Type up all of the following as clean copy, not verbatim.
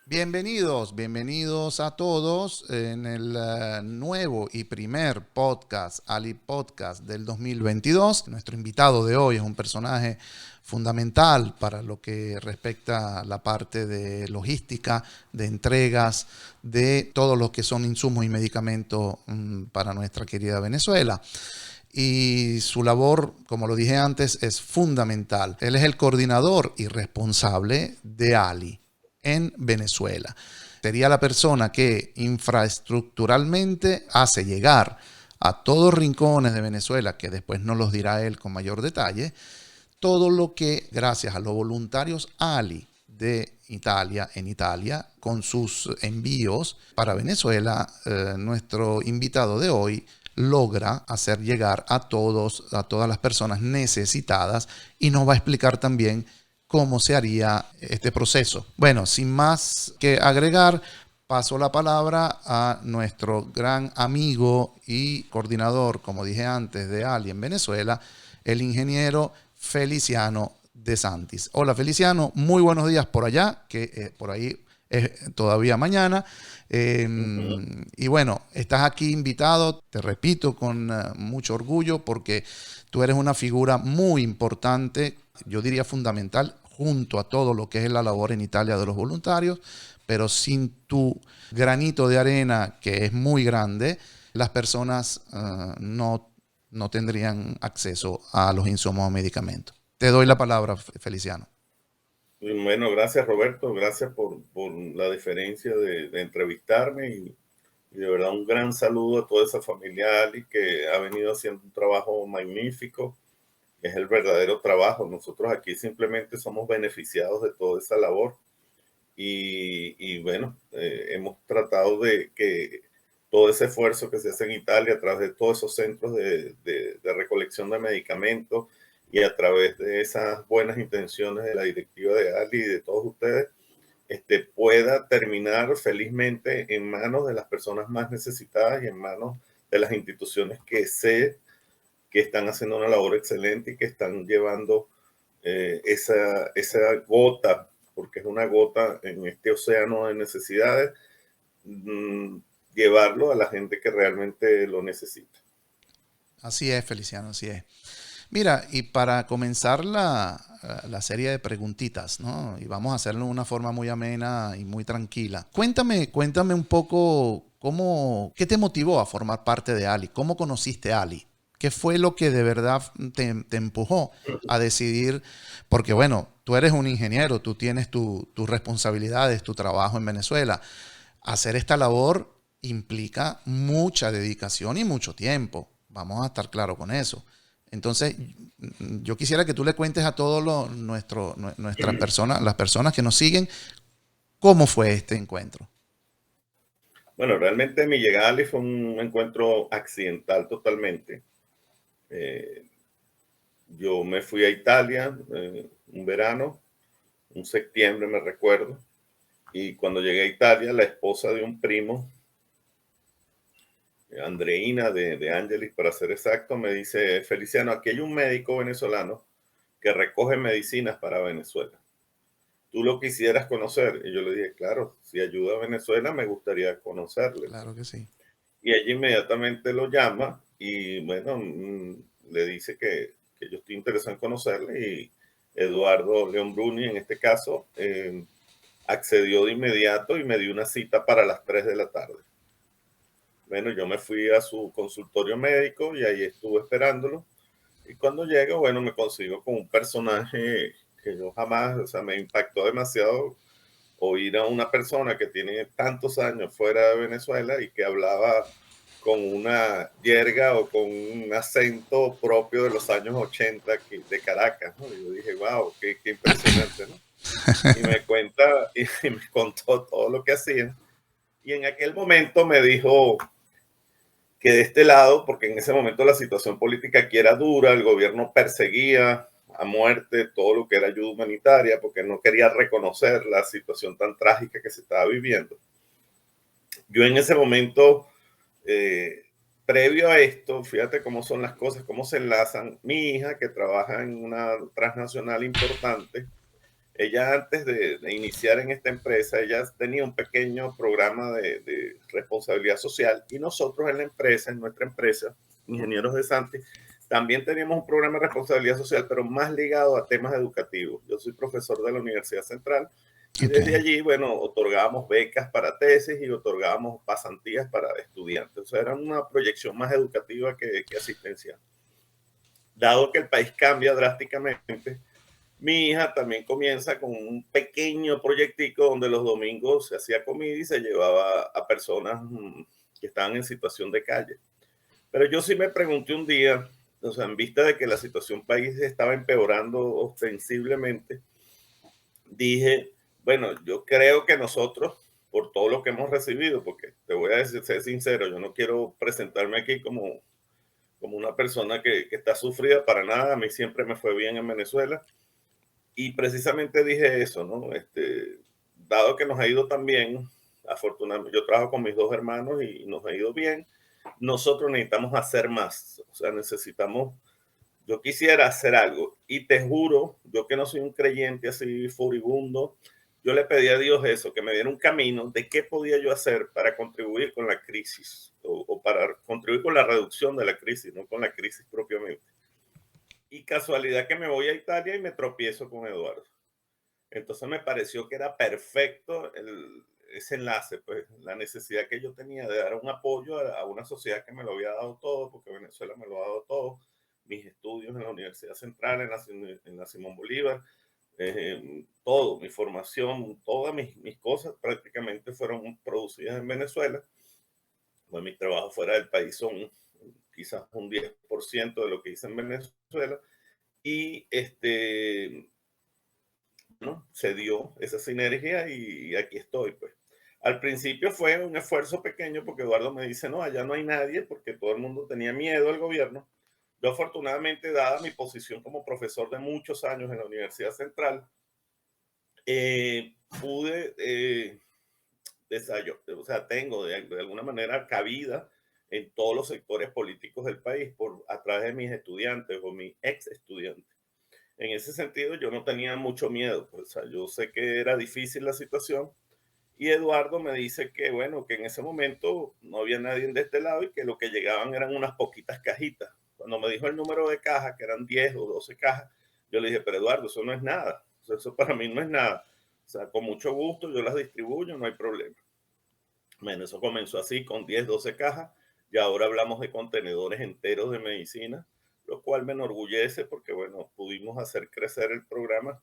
Bienvenidos a todos en el nuevo y primer podcast, Ali Podcast del 2022. Nuestro invitado de hoy es un personaje fundamental para lo que respecta a la parte de logística, de entregas, de todos los que son insumos y medicamentos para nuestra querida Venezuela. Y su labor, como lo dije antes, es fundamental. Él es el coordinador y responsable de Ali en Venezuela. Sería la persona que infraestructuralmente hace llegar a todos rincones de Venezuela, que después nos los dirá él con mayor detalle, todo lo que, gracias a los voluntarios Ali de Italia, en Italia, con sus envíos para Venezuela, nuestro invitado de hoy logra hacer llegar a todas las personas necesitadas y nos va a explicar también cómo se haría este proceso. Bueno, sin más que agregar, paso la palabra a nuestro gran amigo y coordinador, como dije antes, de Ali en Venezuela, el ingeniero Feliciano de Santis. Hola Feliciano, muy buenos días por allá, que por ahí es todavía mañana. Ujú. Y bueno, estás aquí invitado, te repito, con mucho orgullo, porque tú eres una figura muy importante, yo diría fundamental, junto a todo lo que es la labor en Italia de los voluntarios, pero sin tu granito de arena, que es muy grande, las personas no tendrían acceso a los insumos o medicamentos. Te doy la palabra, Feliciano. Bueno, gracias Roberto, gracias por la diferencia de entrevistarme y de verdad un gran saludo a toda esa familia Ali que ha venido haciendo un trabajo magnífico, es el verdadero trabajo. Nosotros aquí simplemente somos beneficiados de toda esa labor y bueno, hemos tratado de que todo ese esfuerzo que se hace en Italia a través de todos esos centros de recolección de medicamentos y a través de esas buenas intenciones de la directiva de Ali y de todos ustedes, pueda terminar felizmente en manos de las personas más necesitadas y en manos de las instituciones que sé que están haciendo una labor excelente y que están llevando esa gota, porque es una gota en este océano de necesidades, mm, llevarlo a la gente que realmente lo necesita. Así es, Feliciano, así es. Mira, y para comenzar la serie de preguntitas, ¿no? Y vamos a hacerlo de una forma muy amena y muy tranquila. Cuéntame un poco qué te motivó a formar parte de Ali, cómo conociste a Ali, qué fue lo que de verdad te empujó a decidir, porque bueno, tú eres un ingeniero, tú tienes tus responsabilidades, tu trabajo en Venezuela. Hacer esta labor implica mucha dedicación y mucho tiempo. Vamos a estar claros con eso. Entonces, yo quisiera que tú le cuentes a todos nuestras personas, las personas que nos siguen, cómo fue este encuentro. Bueno, realmente mi llegada a Ali fue un encuentro accidental totalmente. Eh, yo me fui a Italia un verano, un septiembre me recuerdo, y cuando llegué a Italia, la esposa de un primo, Andreina de Angelis, para ser exacto, me dice: Feliciano, aquí hay un médico venezolano que recoge medicinas para Venezuela. ¿Tú lo quisieras conocer? Y yo le dije, claro, si ayuda a Venezuela, me gustaría conocerle. Claro que sí. Y ella inmediatamente lo llama y bueno, le dice que yo estoy interesado en conocerle y Eduardo León Bruni, en este caso, accedió de inmediato y me dio una cita para las 3 de la tarde. Bueno, yo me fui a su consultorio médico y ahí estuve esperándolo. Y cuando llego, bueno, me consigo con un personaje que yo jamás, o sea, me impactó demasiado oír a una persona que tiene tantos años fuera de Venezuela y que hablaba con una yerga o con un acento propio de los años 80 de Caracas, ¿no? Y yo dije, wow, qué impresionante, ¿no? Y me cuenta y me contó todo lo que hacían. Y en aquel momento me dijo que de este lado, porque en ese momento la situación política aquí era dura, el gobierno perseguía a muerte todo lo que era ayuda humanitaria, porque no quería reconocer la situación tan trágica que se estaba viviendo. Yo en ese momento, eh, previo a esto, fíjate cómo son las cosas, cómo se enlazan. Mi hija, que trabaja en una transnacional importante, Ella antes de iniciar en esta empresa, ella tenía un pequeño programa de responsabilidad social y nosotros en la empresa, en nuestra empresa, Ingenieros de Santi, también teníamos un programa de responsabilidad social, pero más ligado a temas educativos. Yo soy profesor de la Universidad Central y desde Ok. allí, bueno, otorgábamos becas para tesis y otorgábamos pasantías para estudiantes. O sea, era una proyección más educativa que asistencial. Dado que el país cambia drásticamente, mi hija también comienza con un pequeño proyectico donde los domingos se hacía comida y se llevaba a personas que estaban en situación de calle. Pero yo sí me pregunté un día, o sea, en vista de que la situación país estaba empeorando ostensiblemente, dije, bueno, yo creo que nosotros, por todo lo que hemos recibido, porque te voy a decir, ser sincero, yo no quiero presentarme aquí como una persona que está sufrida para nada, a mí siempre me fue bien en Venezuela, y precisamente dije eso, ¿no? Dado que nos ha ido tan bien, afortunadamente, yo trabajo con mis dos hermanos y nos ha ido bien, nosotros necesitamos hacer más, o sea, necesitamos, yo quisiera hacer algo y te juro, yo que no soy un creyente así furibundo, yo le pedí a Dios eso, que me diera un camino de qué podía yo hacer para contribuir con la crisis o para contribuir con la reducción de la crisis, no con la crisis propiamente. Y casualidad que me voy a Italia y me tropiezo con Eduardo. Entonces me pareció que era perfecto ese enlace, pues la necesidad que yo tenía de dar un apoyo a una sociedad que me lo había dado todo, porque Venezuela me lo ha dado todo, mis estudios en la Universidad Central, en la Simón Bolívar, todo, mi formación, todas mis cosas prácticamente fueron producidas en Venezuela. Pues mis trabajos fuera del país son quizás un 10% de lo que hice en Venezuela. Y ¿no? Se dio esa sinergia y aquí estoy, pues. Al principio fue un esfuerzo pequeño porque Eduardo me dice, no, allá no hay nadie porque todo el mundo tenía miedo al gobierno. Yo afortunadamente, dada mi posición como profesor de muchos años en la Universidad Central, pude, o sea, tengo de alguna manera cabida en todos los sectores políticos del país a través de mis estudiantes o mis ex estudiantes. En ese sentido, yo no tenía mucho miedo, pues, o sea, yo sé que era difícil la situación y Eduardo me dice que, bueno, que en ese momento no había nadie de este lado y que lo que llegaban eran unas poquitas cajitas. Cuando me dijo el número de cajas, que eran 10 o 12 cajas, yo le dije, pero Eduardo, eso no es nada, o sea, eso para mí no es nada. O sea, con mucho gusto yo las distribuyo, no hay problema. Bueno, eso comenzó así con 10, 12 cajas y ahora hablamos de contenedores enteros de medicina, lo cual me enorgullece porque, bueno, pudimos hacer crecer el programa,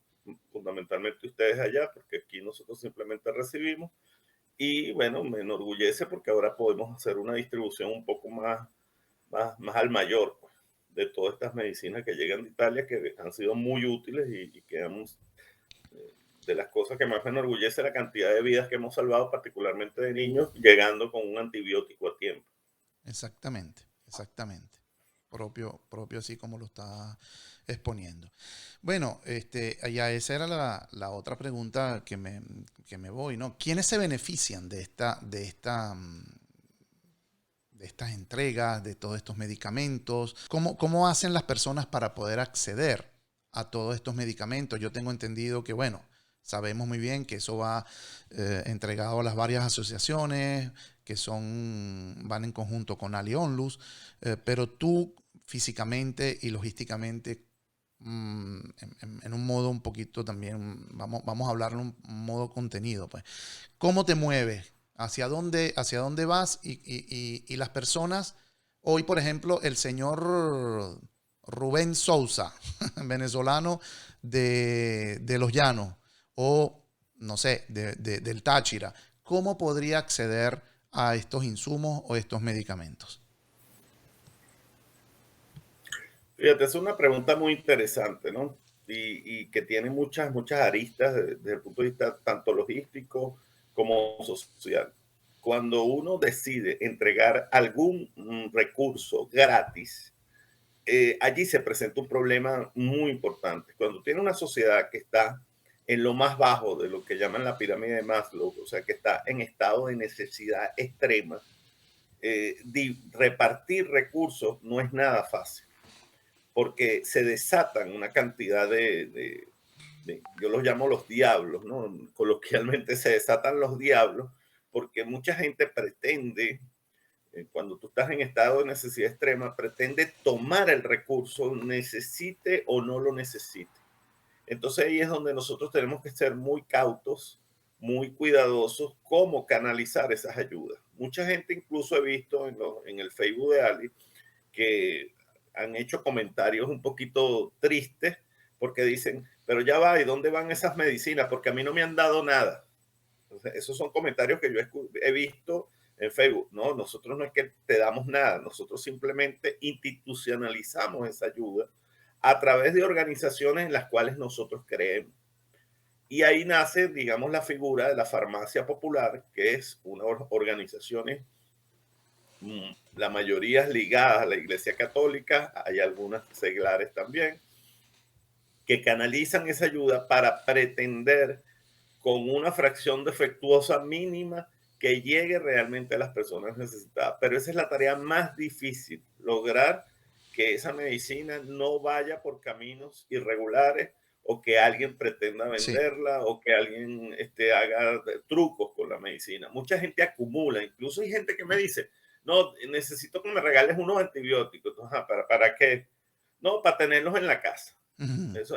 fundamentalmente ustedes allá, porque aquí nosotros simplemente recibimos. Y bueno, me enorgullece porque ahora podemos hacer una distribución un poco más al mayor, pues, de todas estas medicinas que llegan de Italia, que han sido muy útiles y que hemos de las cosas que más me enorgullece la cantidad de vidas que hemos salvado, particularmente de niños, llegando con un antibiótico a tiempo. Exactamente, exactamente. Propio así como lo está exponiendo. Bueno, ya esa era la otra pregunta que me voy, ¿no? ¿Quiénes se benefician de estas entregas, de todos estos medicamentos? ¿Cómo hacen las personas para poder acceder a todos estos medicamentos? Yo tengo entendido que, bueno, sabemos muy bien que eso va entregado a las varias asociaciones que van en conjunto con Ali Onlus, pero tú físicamente y logísticamente, en un modo un poquito también, vamos a hablar en un modo contenido, pues. ¿Cómo te mueves? Hacia dónde vas? Y las personas, hoy por ejemplo, el señor Rubén Sousa, venezolano de Los Llanos, o no sé, del Táchira, ¿cómo podría acceder a estos insumos o estos medicamentos? Fíjate, es una pregunta muy interesante, ¿no? Y que tiene muchas aristas desde el punto de vista tanto logístico como social. Cuando uno decide entregar algún recurso gratis, allí se presenta un problema muy importante. Cuando tiene una sociedad que está en lo más bajo de lo que llaman la pirámide de Maslow, o sea, que está en estado de necesidad extrema, repartir recursos no es nada fácil porque se desatan una cantidad yo los llamo los diablos, ¿no? Coloquialmente se desatan los diablos, porque mucha gente pretende, cuando tú estás en estado de necesidad extrema, pretende tomar el recurso, necesite o no lo necesite. Entonces ahí es donde nosotros tenemos que ser muy cautos, muy cuidadosos, cómo canalizar esas ayudas. Mucha gente incluso he visto en el Facebook de Ali que han hecho comentarios un poquito tristes porque dicen, pero ya va, ¿y dónde van esas medicinas? Porque a mí no me han dado nada. Entonces, esos son comentarios que yo he visto en Facebook. No, nosotros no es que te damos nada, nosotros simplemente institucionalizamos esa ayuda a través de organizaciones en las cuales nosotros creemos. Y ahí nace, digamos, la figura de la farmacia popular, que es una organización, la mayoría ligadas a la Iglesia Católica, hay algunas seglares también, que canalizan esa ayuda para pretender con una fracción defectuosa mínima que llegue realmente a las personas necesitadas. Pero esa es la tarea más difícil, lograr que esa medicina no vaya por caminos irregulares o que alguien pretenda Sí. venderla o que alguien haga trucos con la medicina. Mucha gente acumula, incluso hay gente que me dice, no, necesito que me regales unos antibióticos. ¿Para qué? No, para tenerlos en la casa.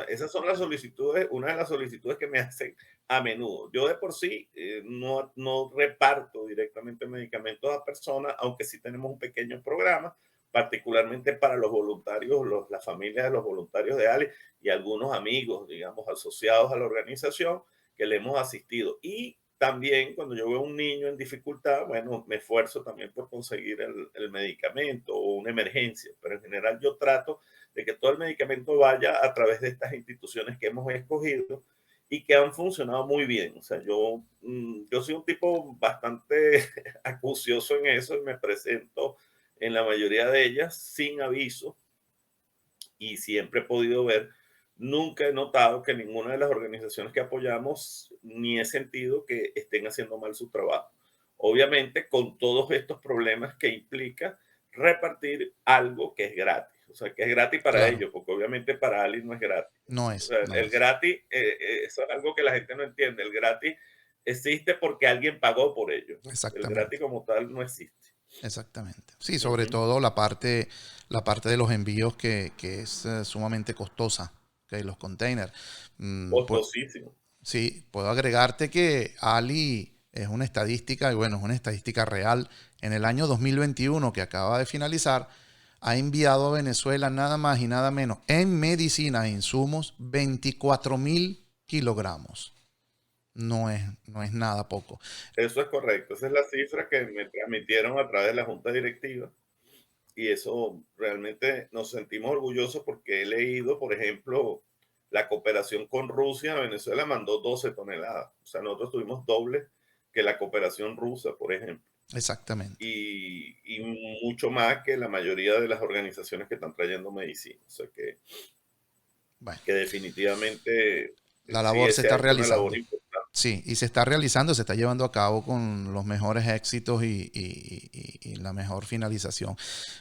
Esas son las solicitudes, una de las solicitudes que me hacen a menudo. Yo de por sí no reparto directamente medicamentos a personas, aunque sí tenemos un pequeño programa, particularmente para los voluntarios, las familias de los voluntarios de Ali y algunos amigos, digamos, asociados a la organización que le hemos asistido. Y también cuando yo veo un niño en dificultad, bueno, me esfuerzo también por conseguir el medicamento o una emergencia, pero en general yo trato de que todo el medicamento vaya a través de estas instituciones que hemos escogido y que han funcionado muy bien. O sea, yo soy un tipo bastante acucioso en eso y me presento en la mayoría de ellas sin aviso y siempre he podido ver, nunca he notado que ninguna de las organizaciones que apoyamos ni he sentido que estén haciendo mal su trabajo. Obviamente con todos estos problemas que implica repartir algo que es gratis. O sea, que es gratis para Claro, ellos, porque obviamente para Ali no es gratis. no O es, sea, no el es. gratis, eso es algo que la gente no entiende. El gratis existe porque alguien pagó por ello, ¿no? El gratis Exactamente, como tal no existe. exactamente. Sí, sobre Ujú. todo la parte de los envíos que es sumamente costosa, ¿ok? Los containers. Pues, Costosísimo. sí, puedo agregarte que Ali es una estadística, y bueno, es una estadística real. En el año 2021 que acaba de finalizar, ha enviado a Venezuela nada más y nada menos en medicinas e insumos 24.000 kilogramos. No es nada poco. Eso es correcto. Esa es la cifra que me transmitieron a través de la junta directiva y eso realmente nos sentimos orgullosos porque he leído, por ejemplo, la cooperación con Rusia. Venezuela mandó 12 toneladas. O sea, nosotros tuvimos doble que la cooperación rusa, por ejemplo, Exactamente. y mucho más que la mayoría de las organizaciones que están trayendo medicina. O sea, Bueno, que definitivamente la sí labor se se ha está hecho una labor realizando. importante. Sí, y se está realizando, se está llevando a cabo con los mejores éxitos y la mejor finalización.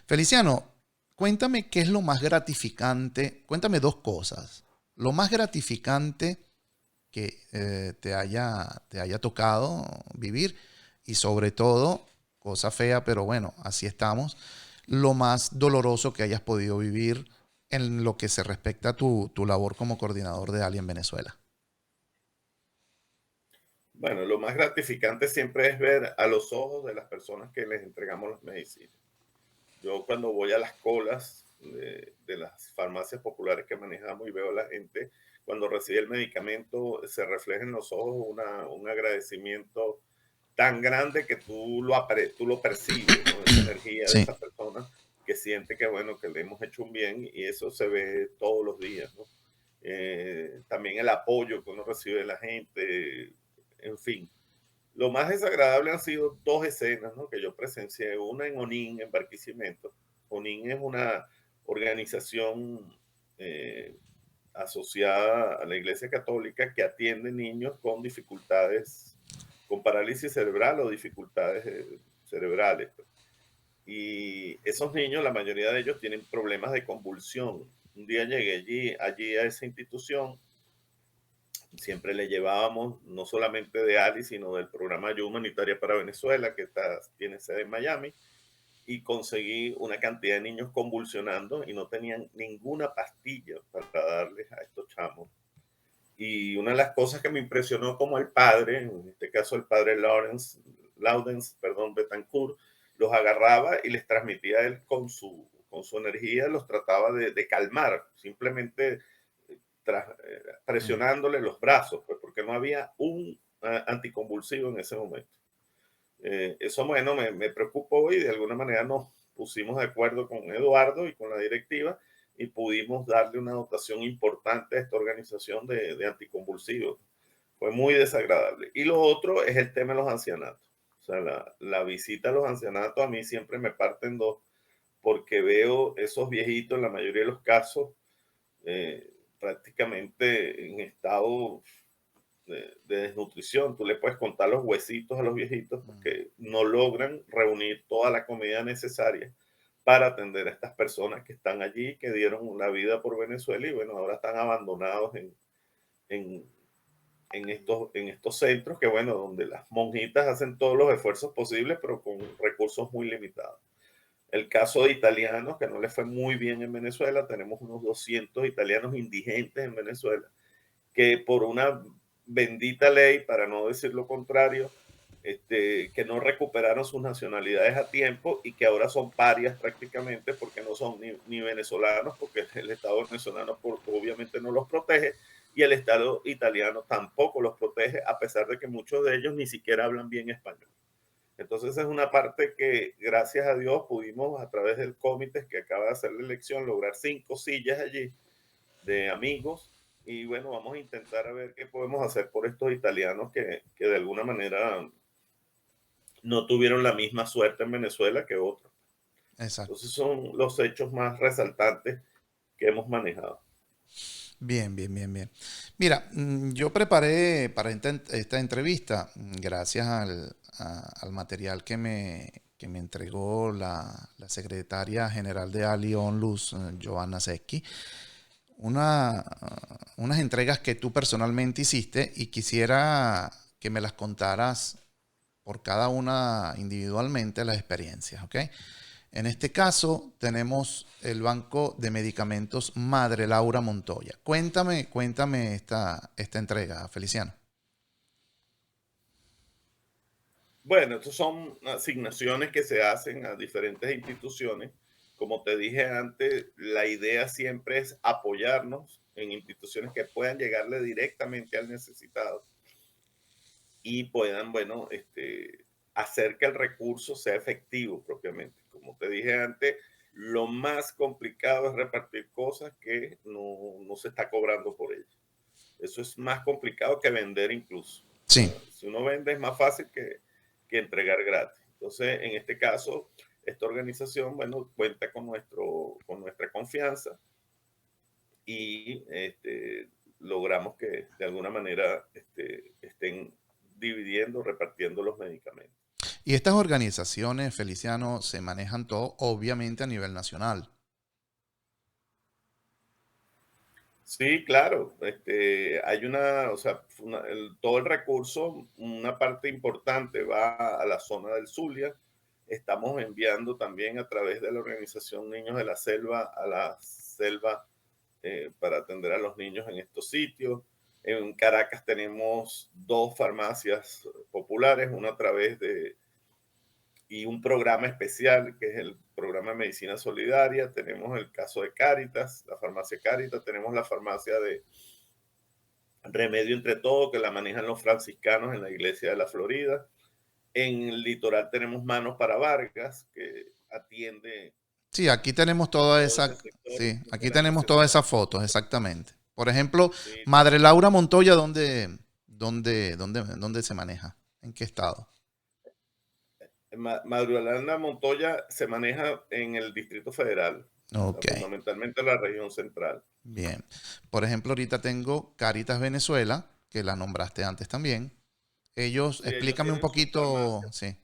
Feliciano, cuéntame qué es lo más gratificante. Cuéntame dos cosas. Lo más gratificante que te haya tocado vivir y sobre todo, cosa fea, pero bueno, así estamos, lo más doloroso que hayas podido vivir en lo que se respecta a tu labor como coordinador de Ali en Venezuela. Bueno, lo más gratificante siempre es ver a los ojos de las personas que les entregamos las medicinas. Yo cuando voy a las colas de las farmacias populares que manejamos y veo a la gente, cuando recibe el medicamento, se refleja en los ojos un agradecimiento tan grande que tú lo percibes, ¿no? Esa energía de Sí, esa persona que siente que, bueno, que le hemos hecho un bien y eso se ve todos los días, ¿no? También el apoyo que uno recibe de la gente, en fin. Lo más desagradable han sido dos escenas, ¿no? Que yo presencié, una en Onín, en Barquisimeto. Onín es una organización asociada a la Iglesia Católica que atiende niños con dificultades, con parálisis cerebral o dificultades cerebrales. Y esos niños, la mayoría de ellos tienen problemas de convulsión. Un día llegué allí a esa institución siempre le llevábamos, no solamente de Ali, sino del programa Ayuda Humanitaria para Venezuela, que tiene sede en Miami, y conseguí una cantidad de niños convulsionando y no tenían ninguna pastilla para darles a estos chamos. Y una de las cosas que me impresionó como el padre, en este caso el padre Laudens, Betancourt, los agarraba y les transmitía él con su energía, los trataba de calmar, simplemente presionándole los brazos, pues, porque no había un anticonvulsivo en ese momento. Eso, bueno, me preocupó y de alguna manera nos pusimos de acuerdo con Eduardo y con la directiva y pudimos darle una dotación importante a esta organización de anticonvulsivos. Fue muy desagradable. Y lo otro es el tema de los ancianatos. O sea, la visita a los ancianatos a mí siempre me parte en dos, porque veo esos viejitos, en la mayoría de los casos, prácticamente en estado de desnutrición. Tú le puedes contar los huesitos a los viejitos porque no logran reunir toda la comida necesaria para atender a estas personas que están allí, que dieron la vida por Venezuela y bueno, ahora están abandonados en, en estos centros que bueno, donde las monjitas hacen todos los esfuerzos posibles, pero con recursos muy limitados. El caso de italianos, que no les fue muy bien en Venezuela, tenemos unos 200 italianos indigentes en Venezuela, que por una bendita ley, para no decir lo contrario, que no recuperaron sus nacionalidades a tiempo y que ahora son parias prácticamente porque no son ni venezolanos, porque el Estado venezolano obviamente no los protege y el Estado italiano tampoco los protege, a pesar de que muchos de ellos ni siquiera hablan bien español. Entonces es una parte que gracias a Dios pudimos a través del comité que acaba de hacer la elección lograr 5 sillas allí de amigos y bueno, vamos a intentar a ver qué podemos hacer por estos italianos que de alguna manera no tuvieron la misma suerte en Venezuela que otros. Exacto. Entonces son los hechos más resaltantes que hemos manejado. Bien, bien, bien, bien. Mira, yo preparé para esta entrevista, gracias al material que me entregó la secretaria general de Ali Onlus, Joanna Secchi, unas entregas que tú personalmente hiciste y quisiera que me las contaras por cada una individualmente las experiencias, ¿ok? En este caso tenemos el Banco de Medicamentos Madre Laura Montoya. Cuéntame esta entrega, Feliciano. Bueno, estas son asignaciones que se hacen a diferentes instituciones. Como te dije antes, la idea siempre es apoyarnos en instituciones que puedan llegarle directamente al necesitado y puedan, bueno, hacer que el recurso sea efectivo propiamente. Como te dije antes, lo más complicado es repartir cosas que no se está cobrando por ellas. Eso es más complicado que vender incluso. Sí. Si uno vende es más fácil que entregar gratis. Entonces, en este caso, esta organización, bueno, cuenta con nuestra confianza y logramos que de alguna manera estén dividiendo, repartiendo los medicamentos. Y estas organizaciones, Feliciano, se manejan todo obviamente a nivel nacional. Sí, claro. Hay o sea, todo el recurso, una parte importante va a la zona del Zulia. Estamos enviando también a través de la organización Niños de la Selva a la selva para atender a los niños en estos sitios. En Caracas tenemos 2 farmacias populares, una a través y un programa especial que es el programa de medicina solidaria. Tenemos el caso de Cáritas, la farmacia Cáritas, tenemos la farmacia de Remedio Entre Todo que la manejan los franciscanos en la iglesia de la Florida. En el litoral tenemos Manos para Vargas que atiende Sí, aquí tenemos toda todo esa, ese sector sí, de aquí las tenemos todas necesidades. esas fotos, exactamente. Por ejemplo, Sí, Madre Laura Montoya, ¿dónde se maneja? ¿En qué estado? Madrugalanda Montoya se maneja en el Distrito Federal, o sea, Ok, fundamentalmente en la región central. bien. Por ejemplo, ahorita tengo Caritas Venezuela, que la nombraste antes también. Ellos, Sí, ellos explícame un poquito, sí.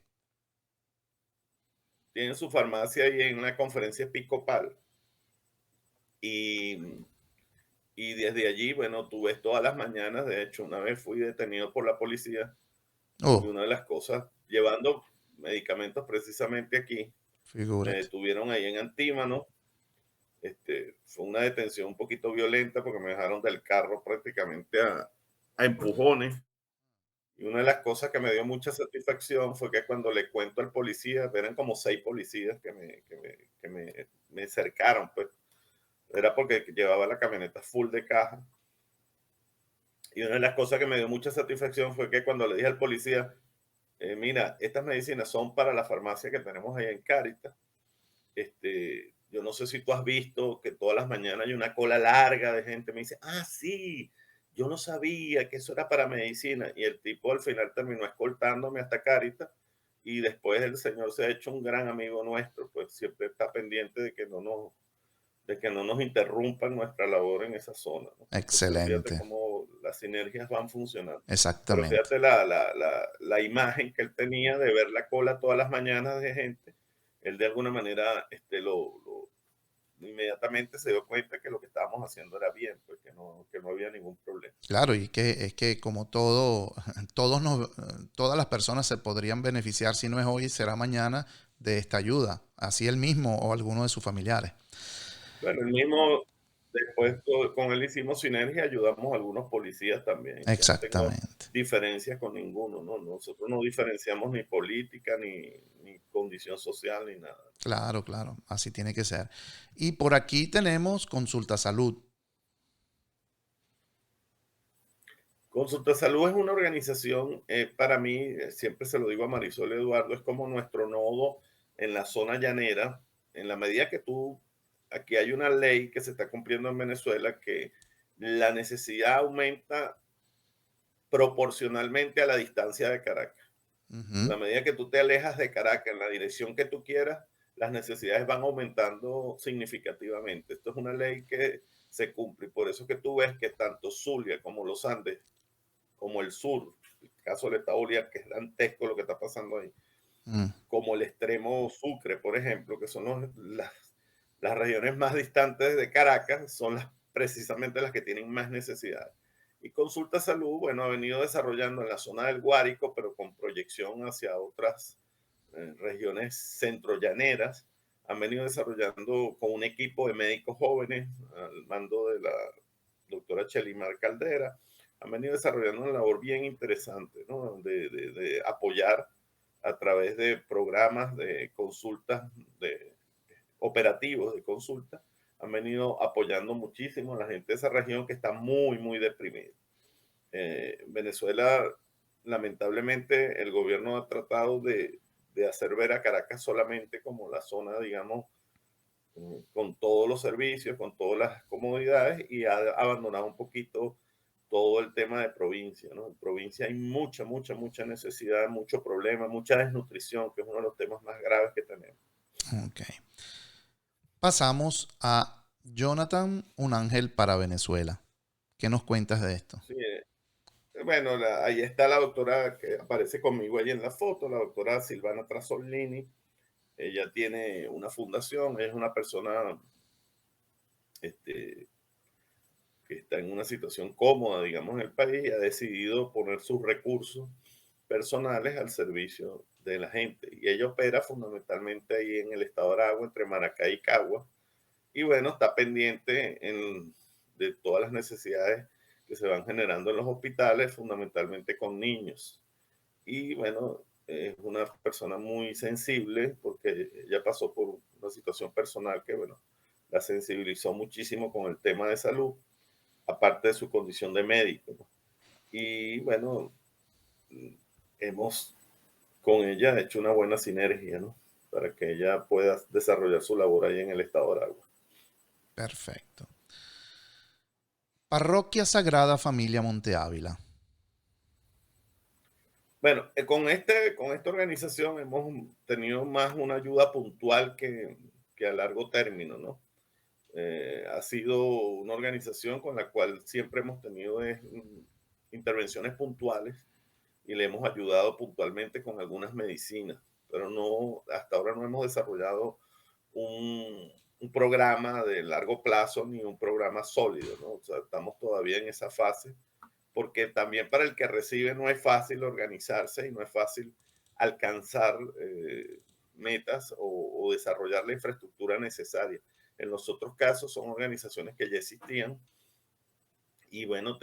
tienen su farmacia ahí en la conferencia episcopal y Y desde allí, bueno, tú ves todas las mañanas, de hecho, una vez fui detenido por la policía y Oh, una de las cosas, llevando medicamentos precisamente aquí, me figúrate. detuvieron ahí en Antímano. Fue una detención un poquito violenta porque me dejaron del carro prácticamente a empujones. Y una de las cosas que me dio mucha satisfacción fue que cuando le cuento al policía, eran como 6 policías que me cercaron, pues era porque llevaba la camioneta full de caja. Y una de las cosas que me dio mucha satisfacción fue que cuando le dije al policía, mira, estas medicinas son para la farmacia que tenemos ahí en Caritas. Yo no sé si tú has visto que todas las mañanas hay una cola larga de gente. Me dice, ah, sí, yo no sabía que eso era para medicina. Y el tipo al final terminó escoltándome hasta Caritas. Y después el señor se ha hecho un gran amigo nuestro, pues siempre está pendiente de que no nos interrumpan nuestra labor en esa zona, ¿no? Entonces, fíjate Excelente. cómo las sinergias van funcionando. Pero Exactamente. fíjate la imagen que él tenía de ver la cola todas las mañanas de gente. Él de alguna manera inmediatamente se dio cuenta que lo que estábamos haciendo era bien, pues que no había ningún problema. Claro, y que es que como todo, todas las personas se podrían beneficiar, si no es hoy, será mañana, de esta ayuda, así él mismo o alguno de sus familiares. Bueno, el mismo, después con él hicimos sinergia, ayudamos a algunos policías también. Yo no tengo Exactamente. diferencias con ninguno, ¿no? Nosotros no diferenciamos ni política, ni condición social, ni nada. Claro, claro, así tiene que ser. Y por aquí tenemos Consulta Salud. Consulta Salud es una organización, para mí, siempre se lo digo a Marisol y Eduardo, es como nuestro nodo en la zona llanera, en la medida que aquí hay una ley que se está cumpliendo en Venezuela que la necesidad aumenta proporcionalmente a la distancia de Caracas. En Ujú. la medida que tú te alejas de Caracas en la dirección que tú quieras, las necesidades van aumentando significativamente. Esto es una ley que se cumple y por eso que tú ves que tanto Zulia como los Andes como el sur, el caso del estado Bolívar, que es dantesco lo que está pasando ahí, Mm, como el extremo Sucre, por ejemplo, que son las regiones más distantes de Caracas, son precisamente las que tienen más necesidades. Y Consulta Salud, bueno, ha venido desarrollando en la zona del Guárico, pero con proyección hacia otras regiones centrollaneras, han venido desarrollando con un equipo de médicos jóvenes al mando de la doctora Chelimar Caldera, han venido desarrollando una labor bien interesante, ¿no? De apoyar a través de programas de consultas, de operativos de consulta, han venido apoyando muchísimo a la gente de esa región que está muy, muy deprimida. Venezuela, lamentablemente, el gobierno ha tratado de hacer ver a Caracas solamente como la zona, digamos, con todos los servicios, con todas las comodidades y ha abandonado un poquito todo el tema de provincia, ¿no? En provincia hay mucha, mucha, mucha necesidad, mucho problema, mucha desnutrición, que es uno de los temas más graves que tenemos. ok. Pasamos a Jonathan, un ángel para Venezuela. ¿Qué nos cuentas de esto? Sí, bueno, ahí está la doctora que aparece conmigo ahí en la foto, la doctora Silvana Trasolini. Ella tiene una fundación, es una persona este, que está en una situación cómoda, digamos, en el país y ha decidido poner sus recursos personales al servicio de la gente. Y ella opera fundamentalmente ahí en el estado de Aragua, entre Maracay y Cagua. Y bueno, está pendiente de todas las necesidades que se van generando en los hospitales, fundamentalmente con niños. Y bueno, es una persona muy sensible porque ella pasó por una situación personal que, bueno, la sensibilizó muchísimo con el tema de salud, aparte de su condición de médico, ¿no? Y bueno, hemos con ella hecho una buena sinergia, ¿no? Para que ella pueda desarrollar su labor ahí en el estado de Aragua. Perfecto. Parroquia Sagrada Familia Monte Ávila. Bueno, con esta organización hemos tenido más una ayuda puntual que a largo término, ¿no? Ha sido una organización con la cual siempre hemos tenido intervenciones puntuales y le hemos ayudado puntualmente con algunas medicinas, pero no, hasta ahora no hemos desarrollado un, un programa de largo plazo ni un programa sólido, ¿no? O sea, estamos todavía en esa fase, porque también para el que recibe no es fácil organizarse y no es fácil alcanzar metas o desarrollar la infraestructura necesaria. En los otros casos son organizaciones que ya existían y bueno,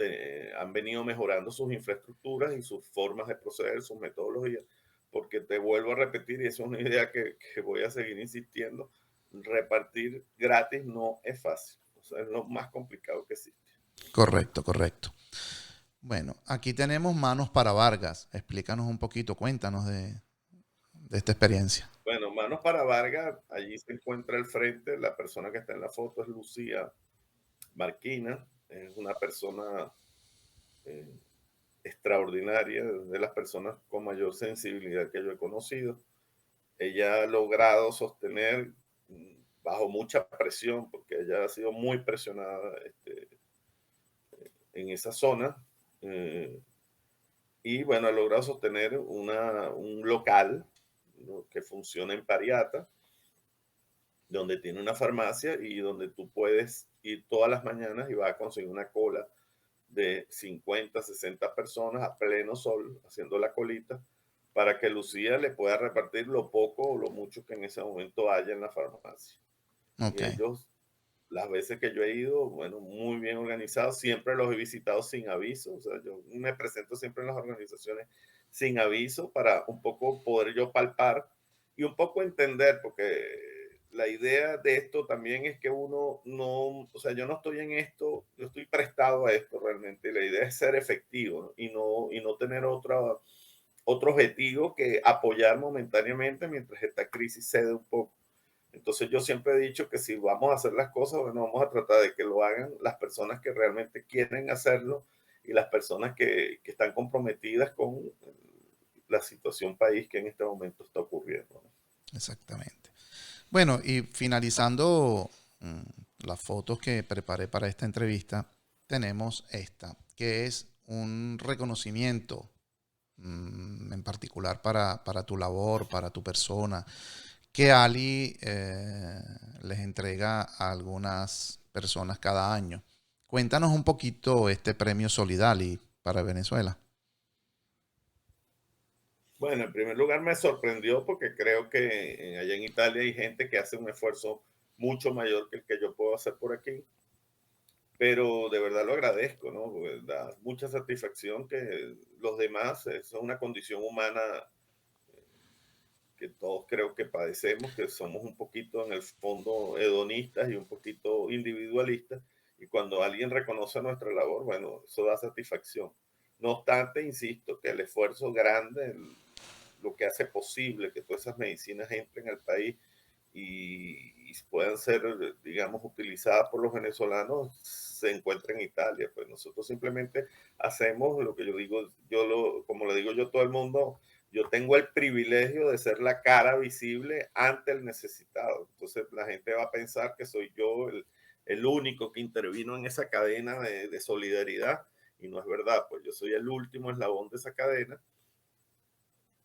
han venido mejorando sus infraestructuras y sus formas de proceder, sus metodologías, porque te vuelvo a repetir, y eso es una idea que voy a seguir insistiendo, repartir gratis no es fácil, o sea, es lo más complicado que existe. Correcto, correcto. Bueno, aquí tenemos Manos para Vargas. Explícanos un poquito, cuéntanos de esta experiencia. Bueno, Manos para Vargas, allí se encuentra al frente, la persona que está en la foto es Lucía Marquina, es una persona eh, extraordinaria, de las personas con mayor sensibilidad que yo he conocido. Ella ha logrado sostener bajo mucha presión, porque ella ha sido muy presionada en esa zona, y bueno, ha logrado sostener un local, ¿no?, que funciona en Pariata, donde tiene una farmacia y donde tú puedes ir todas las mañanas y vas a conseguir una cola de 50, 60 personas a pleno sol, haciendo la colita, para que Lucía le pueda repartir lo poco o lo mucho que en ese momento haya en la farmacia. Y Ok, ellos, las veces que yo he ido, bueno, muy bien organizados, siempre los he visitado sin aviso, o sea, yo me presento siempre en las organizaciones sin aviso para un poco poder yo palpar y un poco entender, porque la idea de esto también es que uno no, o sea, yo no estoy en esto, yo estoy prestado a esto realmente, la idea es ser efectivo, ¿no? Y no tener otro objetivo que apoyar momentáneamente mientras esta crisis cede un poco. Entonces yo siempre he dicho que si vamos a hacer las cosas, bueno, vamos a tratar de que lo hagan las personas que realmente quieren hacerlo y las personas que están comprometidas con la situación país que en este momento está ocurriendo, ¿no? exactamente. Bueno, y finalizando las fotos que preparé para esta entrevista, tenemos esta, que es un reconocimiento en particular para tu labor, para tu persona, que Ali les entrega a algunas personas cada año. Cuéntanos un poquito este premio Solidali para Venezuela. Bueno, en primer lugar me sorprendió porque creo que allá en Italia hay gente que hace un esfuerzo mucho mayor que el que yo puedo hacer por aquí, pero de verdad lo agradezco, ¿no? Porque da mucha satisfacción que los demás, eso es una condición humana que todos creo que padecemos, que somos un poquito en el fondo hedonistas y un poquito individualistas, y cuando alguien reconoce nuestra labor, bueno, eso da satisfacción. No obstante, insisto que el esfuerzo grande, lo que hace posible que todas esas medicinas entren al país y puedan ser, digamos, utilizadas por los venezolanos, se encuentra en Italia. Pues nosotros simplemente hacemos lo que yo digo, como le digo yo a todo el mundo, yo tengo el privilegio de ser la cara visible ante el necesitado. Entonces la gente va a pensar que soy yo el único que intervino en esa cadena de solidaridad, y no es verdad, pues yo soy el último eslabón de esa cadena.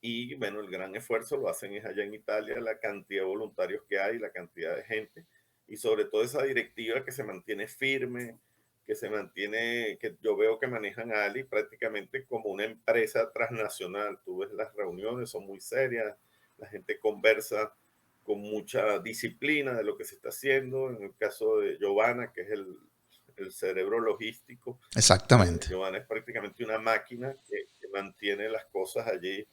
Y bueno, el gran esfuerzo lo hacen es allá en Italia, la cantidad de voluntarios que hay, la cantidad de gente y sobre todo esa directiva que se mantiene firme, que se mantiene, que yo veo que manejan a Ali prácticamente como una empresa transnacional. Tú ves las reuniones, son muy serias, la gente conversa con mucha disciplina de lo que se está haciendo. En el caso de Giovanna, que es el cerebro logístico, Exactamente. Giovanna es prácticamente una máquina que mantiene las cosas allí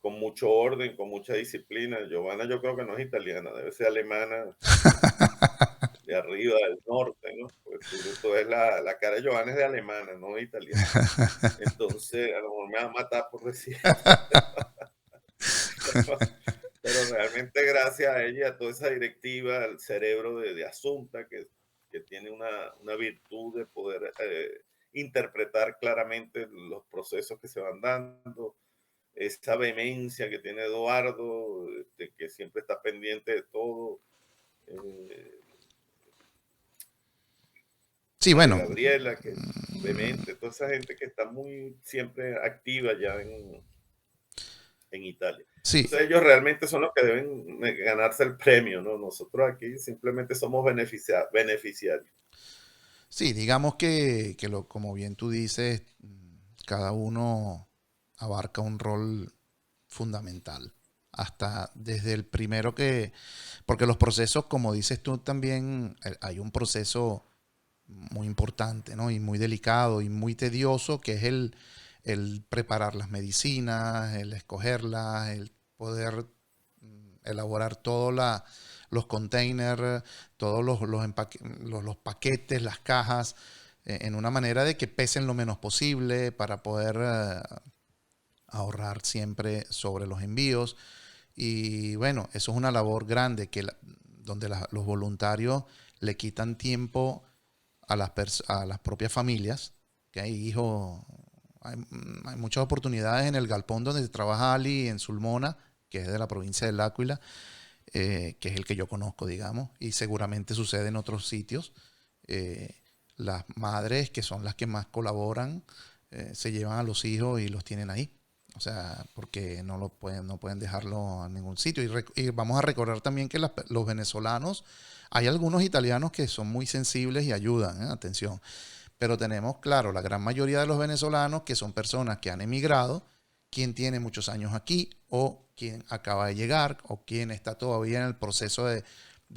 con mucho orden, con mucha disciplina. Giovanna yo creo que no es italiana, debe ser alemana, de arriba, del norte, ¿no? Pues tú ves la cara de Giovanna es de alemana, no de italiana. Entonces, a lo mejor me va a matar por decir esto, pero realmente gracias a ella, a toda esa directiva, al cerebro de Asunta, que tiene una virtud de poder interpretar claramente los procesos que se van dando, esa vehemencia que tiene Eduardo, que siempre está pendiente de todo, eh, Sí, María bueno, Gabriela, que es vehemente, toda esa gente que está muy siempre activa ya en Italia. Sí, Entonces ellos realmente son los que deben ganarse el premio, ¿no? Nosotros aquí simplemente somos beneficiarios. sí, digamos que como bien tú dices, cada uno abarca un rol fundamental. Hasta desde el primero porque los procesos, como dices tú también, hay un proceso muy importante, ¿no? Y muy delicado y muy tedioso, que es el preparar las medicinas, el escogerlas, el poder elaborar todos los containers, todos los paquetes, las cajas, en una manera de que pesen lo menos posible para poder ahorrar siempre sobre los envíos. Y bueno, eso es una labor grande donde los voluntarios le quitan tiempo a las propias familias, que hay hijos, hay muchas oportunidades en el galpón donde trabaja Ali en Sulmona, que es de la provincia del Áquila, que es el que yo conozco, digamos, y seguramente sucede en otros sitios. Eh, las madres, que son las que más colaboran, se llevan a los hijos y los tienen ahí. O sea, porque no pueden dejarlo en ningún sitio. Y vamos a recordar también que los venezolanos, hay algunos italianos que son muy sensibles y ayudan, atención. Pero tenemos, claro, la gran mayoría de los venezolanos que son personas que han emigrado, quien tiene muchos años aquí o quien acaba de llegar o quien está todavía en el proceso de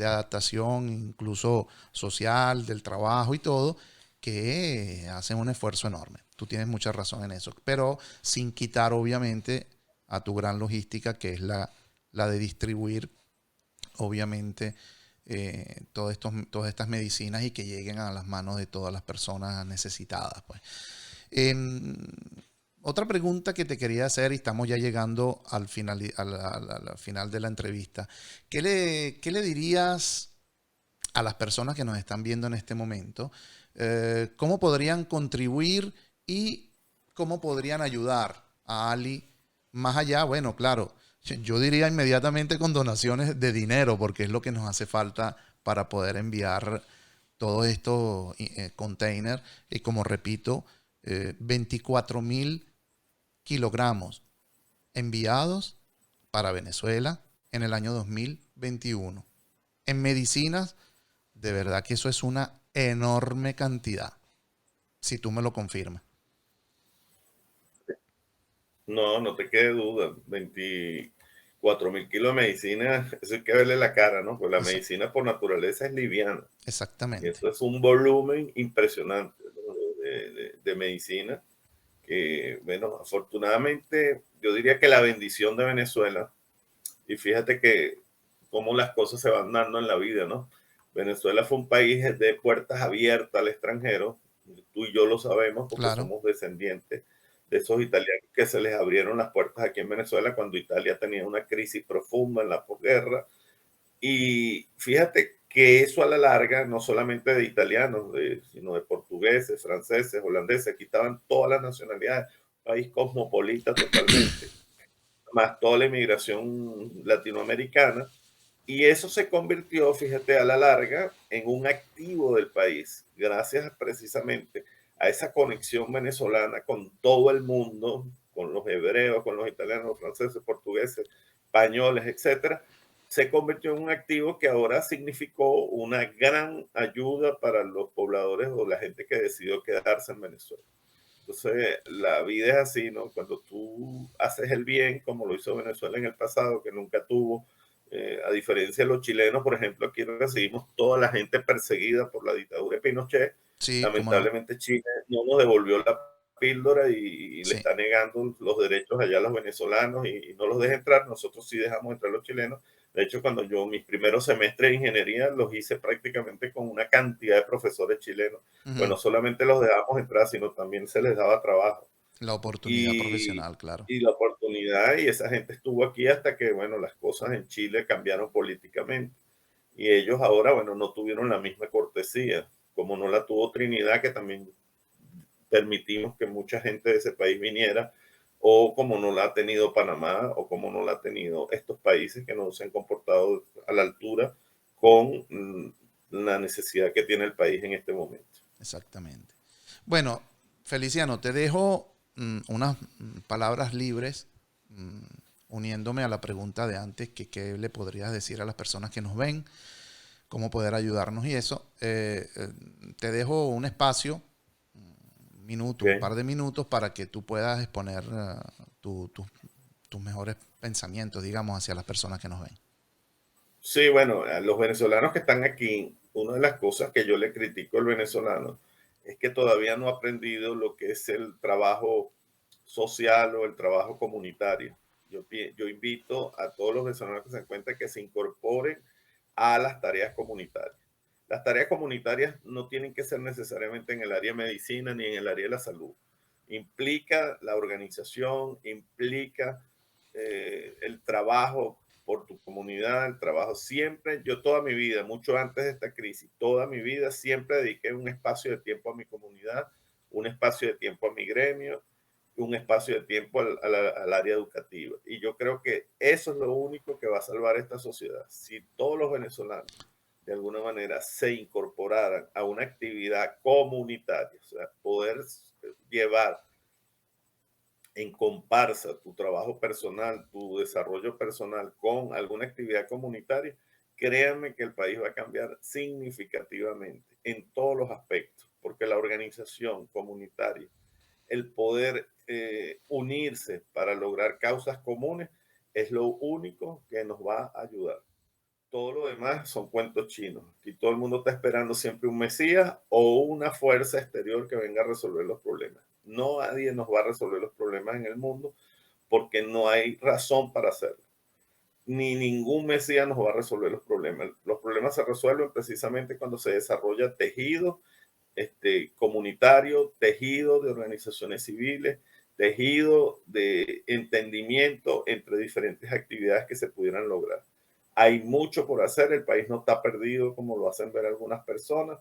adaptación, incluso social, del trabajo y todo, que hacen un esfuerzo enorme. Tú tienes mucha razón en eso, pero sin quitar obviamente a tu gran logística, que es la de distribuir obviamente todas estas medicinas y que lleguen a las manos de todas las personas necesitadas. Pues. Eh, Otra pregunta que te quería hacer, y estamos ya llegando al final, al final de la entrevista. ¿Qué le dirías a las personas que nos están viendo en este momento? ¿Cómo podrían contribuir y cómo podrían ayudar a Ali más allá? Bueno, claro, yo diría inmediatamente con donaciones de dinero, porque es lo que nos hace falta para poder enviar todos estos containers. Y como repito, 24.000 kilogramos enviados para Venezuela en el año 2021. En medicinas, de verdad que eso es una enorme cantidad, si tú me lo confirmas. No, no te quede duda. 24.000 kilos de medicina, eso hay que verle la cara, ¿no? Pues la Esa- medicina por naturaleza es liviana. Y Exactamente. eso es un volumen impresionante, ¿no? de medicina que, bueno, afortunadamente yo diría que la bendición de Venezuela, y fíjate que cómo las cosas se van dando en la vida, ¿no? Venezuela fue un país de puertas abiertas al extranjero, tú y yo lo sabemos porque Claro, somos descendientes de esos italianos que se les abrieron las puertas aquí en Venezuela cuando Italia tenía una crisis profunda en la posguerra. Y fíjate que eso a la larga, no solamente de italianos, sino de portugueses, franceses, holandeses, aquí estaban todas las nacionalidades, país cosmopolita totalmente, más toda la inmigración latinoamericana. Y eso se convirtió, fíjate, a la larga en un activo del país, gracias precisamente a esa conexión venezolana con todo el mundo, con los hebreos, con los italianos, los franceses, portugueses, españoles, etcétera. Se convirtió en un activo que ahora significó una gran ayuda para los pobladores o la gente que decidió quedarse en Venezuela. Entonces, la vida es así, ¿no? Cuando tú haces el bien, como lo hizo Venezuela en el pasado, que nunca tuvo, a diferencia de los chilenos, por ejemplo, aquí recibimos toda la gente perseguida por la dictadura de Pinochet. sí, cómo no. Lamentablemente Chile no nos devolvió la píldora y le Sí, está negando los derechos allá a los venezolanos y no los deja entrar. Nosotros sí dejamos entrar a los chilenos. De hecho, cuando yo mis primeros semestres de ingeniería los hice prácticamente con una cantidad de profesores chilenos. Pues ujú. no solamente los dejábamos entrar, sino también se les daba trabajo La oportunidad y, profesional, claro. y la oportunidad, y esa gente estuvo aquí hasta que, bueno, las cosas en Chile cambiaron políticamente. Y ellos ahora, bueno, no tuvieron la misma cortesía, como no la tuvo Trinidad, que también permitimos que mucha gente de ese país viniera, o como no la ha tenido Panamá, o como no la ha tenido estos países que no se han comportado a la altura con la necesidad que tiene el país en este momento. Exactamente. Bueno, Feliciano, te dejo unas palabras libres, mm, uniéndome a la pregunta de antes, que qué le podrías decir a las personas que nos ven, cómo poder ayudarnos y eso. Te dejo un espacio, un minuto, un Ok. par de minutos para que tú puedas exponer tus mejores pensamientos, digamos, hacia las personas que nos ven. Sí, bueno, a los venezolanos que están aquí, una de las cosas que yo le critico al venezolano es que todavía no ha aprendido lo que es el trabajo social o el trabajo comunitario. Yo invito a todos los venezolanos que se encuentren que se incorporen a las tareas comunitarias. Las tareas comunitarias no tienen que ser necesariamente en el área de medicina ni en el área de la salud. Implica la organización, implica el trabajo por tu comunidad, el trabajo siempre, yo toda mi vida, mucho antes de esta crisis, toda mi vida siempre dediqué un espacio de tiempo a mi comunidad, un espacio de tiempo a mi gremio, un espacio de tiempo al área educativa. Y yo creo que eso es lo único que va a salvar esta sociedad. Si todos los venezolanos de alguna manera se incorporaran a una actividad comunitaria, o sea, poder llevar en comparsa tu trabajo personal, tu desarrollo personal con alguna actividad comunitaria, créanme que el país va a cambiar significativamente en todos los aspectos, porque la organización comunitaria, el poder unirse para lograr causas comunes, es lo único que nos va a ayudar. Todo lo demás son cuentos chinos. Y todo el mundo está esperando siempre un mesías o una fuerza exterior que venga a resolver los problemas. No, nadie nos va a resolver los problemas en el mundo porque no hay razón para hacerlo. Ni ningún mesías nos va a resolver los problemas. Los problemas se resuelven precisamente cuando se desarrolla tejido comunitario, tejido de organizaciones civiles, tejido de entendimiento entre diferentes actividades que se pudieran lograr. Hay mucho por hacer, el país no está perdido como lo hacen ver algunas personas.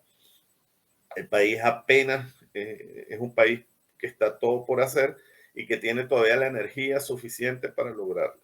El país apenas es un país que está todo por hacer y que tiene todavía la energía suficiente para lograrlo.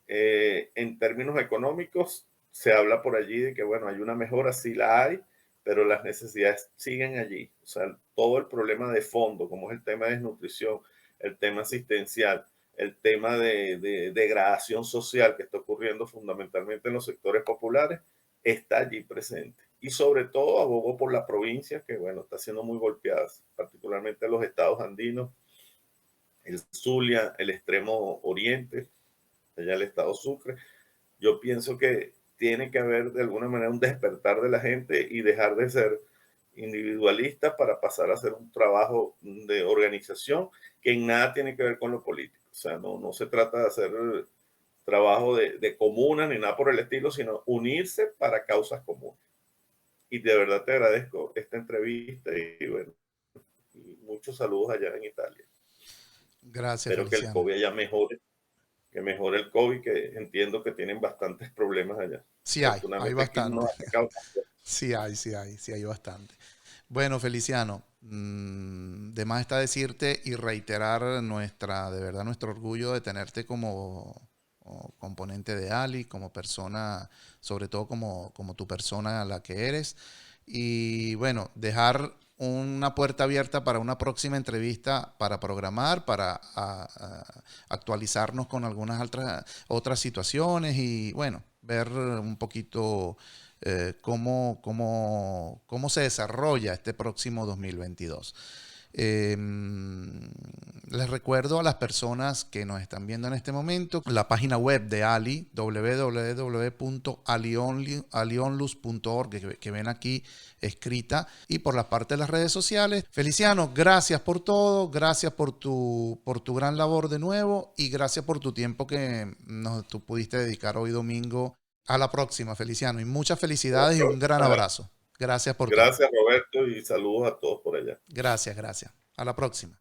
En términos económicos, se habla por allí de que, bueno, hay una mejora, sí la hay, pero las necesidades siguen allí. O sea, todo el problema de fondo, como es el tema de desnutrición, el tema asistencial, el tema de degradación social que está ocurriendo fundamentalmente en los sectores populares, está allí presente. Y sobre todo abogo por la provincia, que bueno, está siendo muy golpeada, particularmente los estados andinos, el Zulia, el extremo oriente, allá el estado Sucre. Yo pienso que tiene que haber de alguna manera un despertar de la gente y dejar de ser individualista para pasar a hacer un trabajo de organización que en nada tiene que ver con lo político. O sea, no se trata de hacer trabajo de comunas ni nada por el estilo, sino unirse para causas comunes. Y de verdad te agradezco esta entrevista y bueno, y muchos saludos allá en Italia. Gracias, Espero que el Feliciano. COVID ya mejore, que mejore el COVID, que entiendo que tienen bastantes problemas allá. Sí hay Afortunadamente aquí no bastante. ha atacado tanto. Sí hay bastante. Bueno, Feliciano, de más está decirte y reiterar de verdad, nuestro orgullo de tenerte como componente de Ali, como persona, sobre todo como tu persona a la que eres. Y bueno, dejar una puerta abierta para una próxima entrevista para programar, para actualizarnos con algunas otras situaciones y bueno, ver un poquito cómo se desarrolla este próximo 2022. Eh, Les recuerdo a las personas que nos están viendo en este momento la página web de Ali, www.alionlus.org, que ven aquí escrita, y por la parte de las redes sociales. Feliciano, gracias por todo, gracias por tu gran labor de nuevo y gracias por tu tiempo que tú pudiste dedicar hoy domingo. A la próxima, Feliciano, y muchas felicidades y un gran abrazo. Gracias por todo. Gracias, Roberto, y saludos a todos por allá. Gracias, gracias. A la próxima.